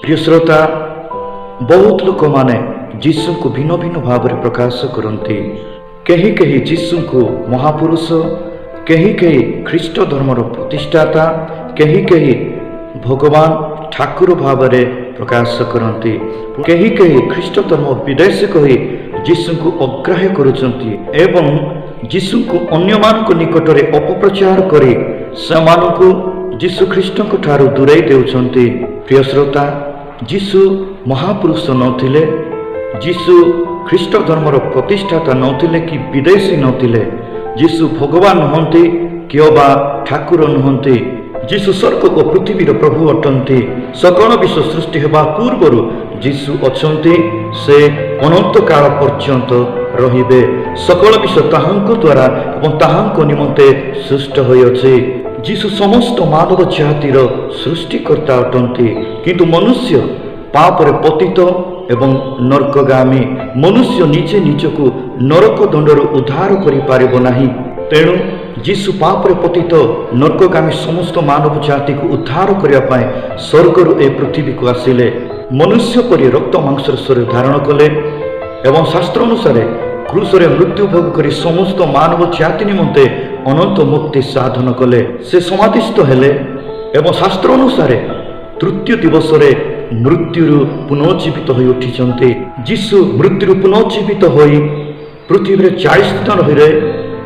प्रिय श्रोता, बहुत लोक माने जीशु को भिन्न भिन्न भाव में प्रकाश करती। कहीं कहीं जीशु को महापुरुष, कहीं कहीं ख्रीष्ट धर्मर प्रतिष्ठाता, कहीं कहीं भगवान ठाकुर भाव में प्रकाश करती। कहीं कहीं ख्रीष्ट धर्म विदेश कही जीशु को अग्राह्य करुचंती एवं जीशु को अन्य मान निकट में अपप्रचार करी सेमानकु जीशु ख्रीष्ट ठारू दूरे देउछंती। प्रिय श्रोता, जीशु महापुरुष नथिले, जीशु ख्रीष्ट धर्मर प्रतिष्ठाता नथिले कि विदेशी नथिले। जीशु भगवान नुहंती किबा ठाकुर नुहंती। जीशु स्वर्ग और पृथ्वीर प्रभु अटंती। सकल विश्व सृष्टि हेबा पूर्वरु जीशु अछंती। से अनंत काल पर्यंत रहिबे। सकल विश्व ताहांक द्वारा एवं ताहांक निमंते सृष्ट होइअछि। जीशु समस्त मानव जातिर सृष्टिकर्ता अटंती, किंतु मनुष्य पापरे पतित एवं नरकगामी। मनुष्य निजे निजको नरक दंडर उद्धार करि पारिबो नाही। तेणु जीशु पापरे पतित नरकगामी समस्त मानव जाति को उद्धार करिया पाए स्वर्गरु ए पृथ्वी को आसिले। मनुष्य परि रक्त मांसर शरीर धारण कले एवं शास्त्र अनुसार क्रूसरे मृत्यु भोग करी समस्त मानव जाति निमंते अनंत मुक्ति साधन कले। से समाधिस्थ हेले एवं शास्त्र अनुसार तृतीय दिवस मृत्यु पुनर्जीवित हो उठिचंती। जीशु मृत्यु पुनर्जीवित हो पृथ्वी 40 दिन रही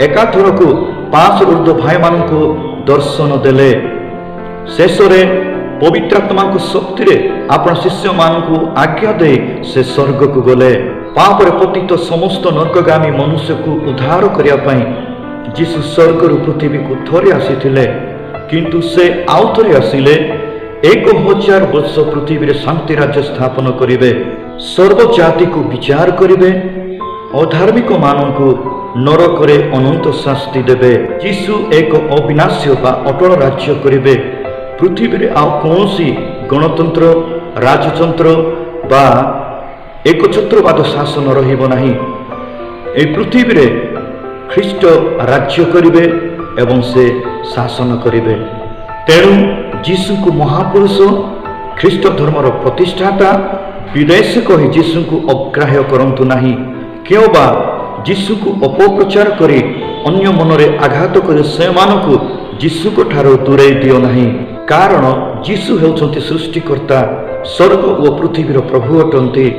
एकाथर को 5 ऊर्ध्व भाई मान को दर्शन देले। शेष पवित्र आत्मा को शक्ति रे आपण शिष्य मान को आज्ञा दे से स्वर्ग को गले। पाप रे पतित समस्त नरकगामी मनुष्य को उद्धार करिया पाई जीशु स्वर्ग रु पृथ्वी को थरे आसीथिले, किंतु से आउ थरे आसिले 1000 वर्ष पृथ्वी रे शांति राज्य स्थापन करिवे। सर्व जाति को विचार करिवे। अधार्मिक मानन को नरक रे अनंत शास्ति देवे। जीशु एक अविनाश्य बा अटल राज्य करिवे। पृथ्वी रे आ कौनसी गणतंत्र, राजतंत्र बा एकछत्रवाद शासन रहिब नाही। ए पृथ्वी रे ख्रीष्ट राज्य करिवे एवं से शासन करिवे। तेणु जीशु को महापुरुष, ख्रीष्ट धर्मर प्रतिष्ठाता विदेश कही जीशु को अग्राह्य करंतु नाही। क्योंबा जीशु को अपप्रचार करी अन्य मनरे आघात करे सेमानकु जीशु को ठारो दूरे दियो नाही। कारण जीशु हेउचंती सृष्टिकर्ता, स्वर्ग और पृथ्वीर प्रभु अटंती।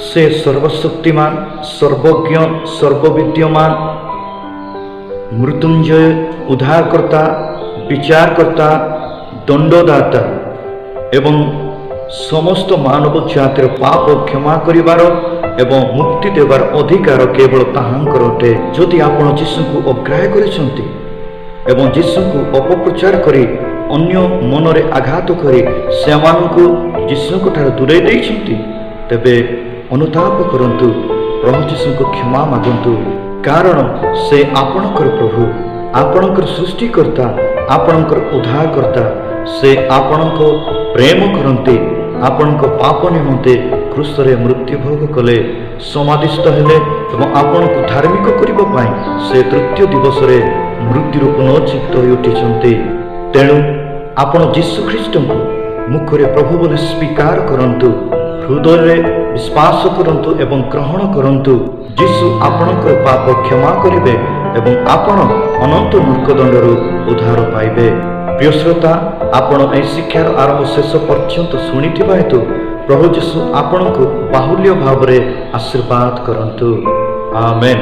से सर्वशक्तिमान, सर्वज्ञ, सर्वविद्यमान, मृत्युंजय, उद्धारकर्ता, विचारकर्ता, दंडदाता एवं समस्त मानव जातिर पाप क्षमा करिवार एवं मुक्ति देवार अधिकार केवल ताहांकर अटे। जदि आपण जीशु को अग्राह्य करिसंती एवं जीशु को अपप्रचार करी अन्य मनरे आघात करी सेमानकु जीशु को ठार दूरे देइछंती, तेबे अनुताप करंतु, प्रभु जीशु को क्षमा मागंतु। कारण से आपणकर प्रभु, आपणकर सृष्टिकर्ता, आपणकर उद्धारकर्ता। से आपणको प्रेम करंती, आपणको पाप निमंते क्रूसरे मृत्यु भोग कले, समाधिस्थ हेले एवं आपणको धार्मिक करिबा पाई से तृतीय दिवस रे मृत्यु पुनर्जीवित होई उठिचंती। तेणु आपण जीशु ख्रीष्ट को मुखरे प्रभु बोले स्वीकार करंतु, हृदय रे विश्वास करंतु एवं ग्रहण करंतु। जीशु आपणकर पाप क्षमा करिवे एवं आपण अनंत नरकदंडरु उद्धार पाइबे। प्रिय श्रोता, आपण ए शिक्षार आरंभ शेष पर्यंत शुणिथिबा हेतु प्रभु जीशु आपणको बाहुल्य भाव रे आशीर्वाद करंतु। आमेन।